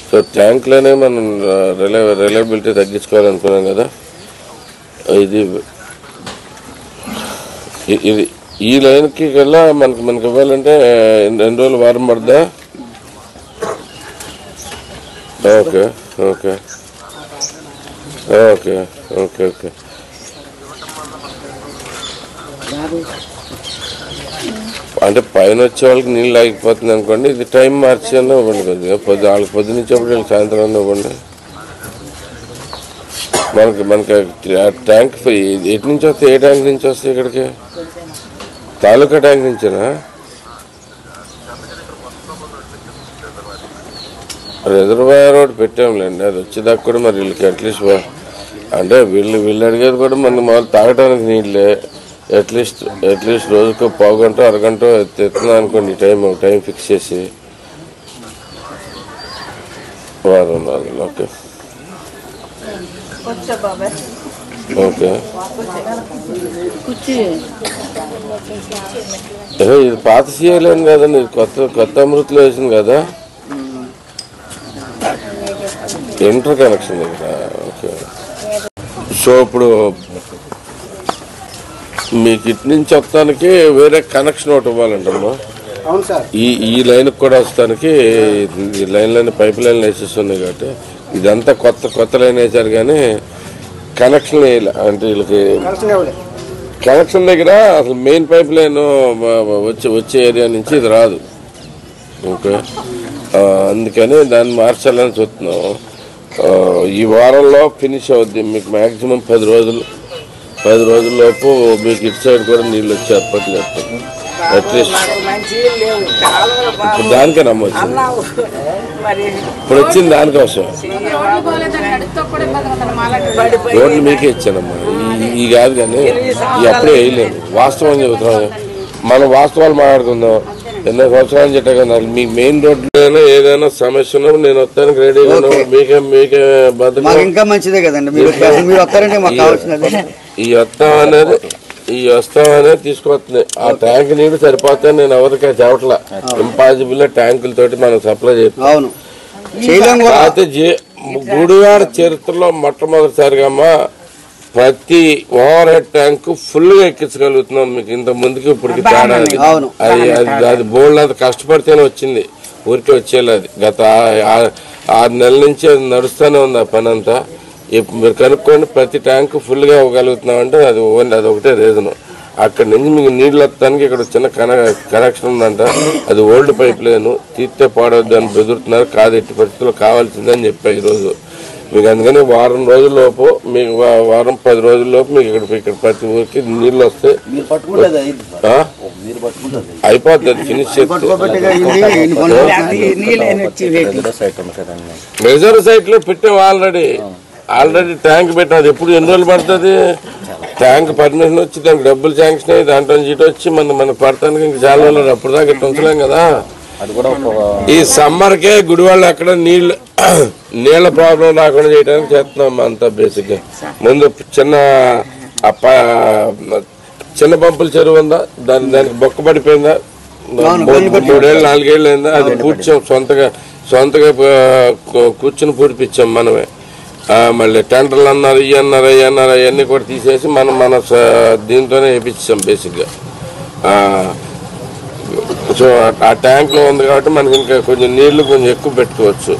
So ట్యాంక్లోనే మనం reliability తగ్గించుకోవాలనుకున్నాం కదా. ఇది ఈ లైన్కి కల్లా మనకి ఇవ్వాలంటే 2 రోజులు వారం పడదా? Okay okay okay okay okay అంటే పైన వచ్చే వాళ్ళకి నీళ్ళు ఆగిపోతుంది అనుకోండి. ఇది టైం మార్చి అన్న ఇవ్వండి కొద్దిగా. వాళ్ళకి పొద్దునిచ్చేప్పుడు వీళ్ళకి సాయంత్రం అన్న ఇవ్వండి. మనకి ట్యాంక్ ఎటు నుంచి వస్తాయి? ఏ ట్యాంక్ నుంచి వస్తాయి ఇక్కడికి? తాలూకా ట్యాంక్ నుంచేనా? రిజర్వాయర్ ఒకటి పెట్టాంలేండి. అది వచ్చేదాకా కూడా మరి వీళ్ళకి అట్లీస్ట్ అంటే వీళ్ళు అడిగేది కూడా మనకి మామూలు తాగడానికి నీళ్ళే. అట్లీస్ట్ రోజుకు పావుగంట అరగంట ఎత్తున్నా అనుకోండి. టైం ఫిక్స్ చేసి వారం రోజులు. ఓకే ఓకే ఇది పాత సీఏలేను కదండి, ఇది కొత్త అమృతలో వేసింది కదా. ఇంటర్ కనెక్షన్ ఇక్కడ. ఓకే సో ఇప్పుడు మీకు ఇటు నుంచి వస్తానికి వేరే కనెక్షన్ ఒకటి ఇవ్వాలంటమ్మా. ఈ లైన్కి కూడా వస్తానికి ఈ లైన్లోనే పైప్ లైన్లు వేసేస్తున్నాయి కాబట్టి ఇదంతా కొత్త లైన్ వేసారు కానీ కనెక్షన్ వేయాలి. అంటే వీళ్ళకి కనెక్షన్ దగ్గర అసలు మెయిన్ పైప్ లైన్ వచ్చే ఏరియా నుంచి ఇది రాదు. ఓకే అందుకని దాన్ని మార్చాలని చూస్తున్నాం. ఈ వారంలో ఫినిష్ అవుద్ది. మీకు మ్యాక్సిమం 10 రోజుల్లోపు మీకు ఇటు సైడ్ కూడా నీళ్ళు వచ్చే ఏర్పాట్లు చేస్తాం. అట్లీస్ట్ ఇప్పుడు దానికే నమ్మొచ్చు. ఇప్పుడు వచ్చింది దానికోసం. రోడ్లు మీకే ఇచ్చానమ్మా. ఈ కాదు కానీ అప్పుడే వేయలేదు. వాస్తవం చెబుతున్నాం. మనం వాస్తవాలు మాట్లాడుకుందాం. ఎన్నో సంవత్సరాలు చెప్పా కదా. మీకు మెయిన్ రోడ్లో ఏదైనా సమస్య ఉన్నప్పుడు నేను వస్తానికి రెడీగా ఉన్నాను. మీకే భద్రత ఇంకా మంచిదే కదండి. మీరు వస్తారంటే మాకు కావాల్సినది ఈ వస్తాం అనేది తీసుకొస్తుంది. ఆ ట్యాంక్ నీళ్ళు సరిపోతాయి. నేను ఎవరికి చెప్పట్లా. ఇంపాసిబుల్ ట్యాంకులతోటి మనం సప్లై చేస్తాం. అయితే గుడివాడ చరిత్రలో మొట్టమొదటిసారిగా ప్రతి ఓవర్ హెడ్ ట్యాంక్ ఫుల్ గా ఎక్కించగలుగుతున్నాం. మీకు ఇంత ముందుకి ఇప్పటికి తేడా. అది బోల్డ్ అంత కష్టపడితేనే వచ్చింది. ఊరికే వచ్చేది. అది గత 6 నెలల నుంచి అది నడుస్తూనే ఉంది ఆ పని అంతా. మీరు కనుక్కోండి. ప్రతి ట్యాంక్ ఫుల్ గా ఇవ్వగలుగుతున్నాం అంటే అది ఒకటే రీజన్. అక్కడి నుంచి మీకు నీళ్ళు వస్తానికి ఇక్కడ చిన్న కనెక్షన్ ఉందంట. అది ఓల్డ్ పైప్ లైన్. తీస్తే పాడవద్దు అని బెదురుతున్నారు. కాదు, ఎట్టి పరిస్థితుల్లో కావాల్సిందని చెప్పా ఈరోజు మీకు. అందుకని వారం రోజుల్లోపు మీకు 10 రోజుల్లోపు మీకు ఇక్కడ ప్రతి ఊరికి నీళ్ళు వస్తే అయిపోతుంది. అది ఫినిష్ చేస్తే రిజర్వ్ సైట్ లో పెట్టాం. ఆల్రెడీ ట్యాంక్ పెట్టాం. అది ఎప్పుడు ఎన్ని రోజులు పడుతుంది? ట్యాంక్ పర్మిషన్ వచ్చి దానికి డబ్బులు శాంక్షన్ అయ్యి దాంట్లో చీట వచ్చి మనకు పడటానికి ఇంకా చాలా రోజులు అప్పుడు దాకా ఇట్లా ఉంచలేం కదా. ఈ సమ్మర్కే గుడివాళ్ళు అక్కడ నీళ్ళ ప్రాబ్లం రాకుండా చేయడానికి చేస్తున్నాం అంతా. బేసిక్ గా ముందు చిన్న పంపుల చెరువు ఉందా, దానికి బొక్క పడిపోయిందా, 3 ఏళ్ళు 4 ఏళ్ళు అయిందా, అది పూడ్చాం. సొంతగా కూర్చుని పూడిపించాం మనమే. మళ్ళీ టెండర్లు అన్నారు, అన్నారు అవన్నీ కూడా తీసేసి మన దీంతోనే వేయించాం బేసిక్గా. సో ఆ ట్యాంక్ లో ఉంది కాబట్టి మనకి ఇంకా కొంచెం నీళ్లు కొంచెం ఎక్కువ పెట్టుకోవచ్చు.